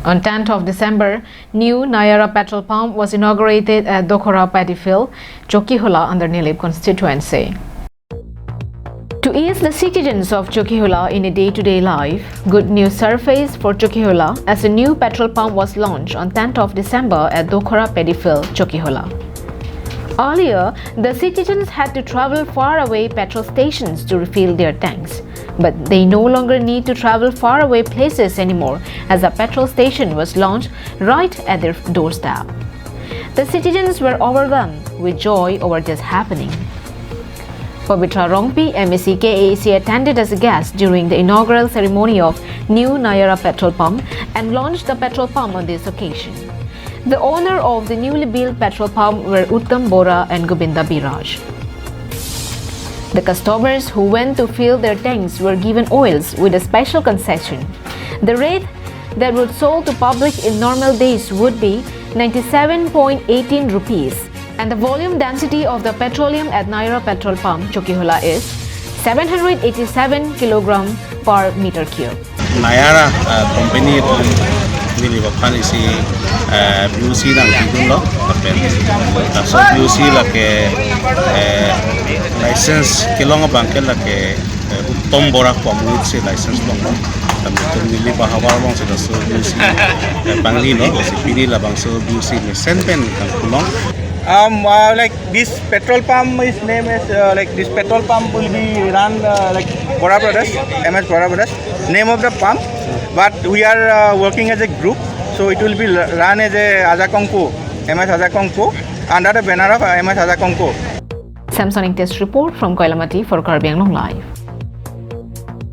On 10th of December, new NAYARA petrol pump was inaugurated at Dokhora paddy field, Chowkihola under Nilip constituency. To ease the citizens of Chowkihola in a day-to-day life, good news surfaced for Chowkihola as a new petrol pump was launched on 10th of December at Dokhora paddy field, Chowkihola. Earlier, the citizens had to travel far away petrol stations to refill their tanks. But they no longer need to travel far away places anymore as a petrol station was launched right at their doorstep. The citizens were overwhelmed with joy over this happening. Pobitro Rongpi, MEC KAC attended as a guest during the inaugural ceremony of new NAYARA petrol pump and launched the petrol pump on this occasion. The owner of the newly built petrol pump were Uttam Bora and Govinda Biraj. The customers who went to fill their tanks were given oils with a special concession. The rate that would sold to public in normal days would be 97.18 rupees, and the volume density of the petroleum at NAYARA petrol pump Chowkihola is 787 kg per meter cube. NAYARA company nili bapan isi BUC nang tidun lo tapi so BUC la ke license kilong bangkel la ke Uttam Bora Commute se license long lo tapi tu nili bahawar bang se so BUC bangli no se pidi la bang so BUC ni senpen kang kulong. Like this petrol pump, its name is like this petrol pump will be run like Bora Brothers, MS Bora Brothers, name of the pump. But we are working as a group, so it will be run as a Ajakongpo, MS Ajakongpo, under the banner of MS Ajakongpo. Samsonic Test Report from Koilamati for Karbi Anglong Live.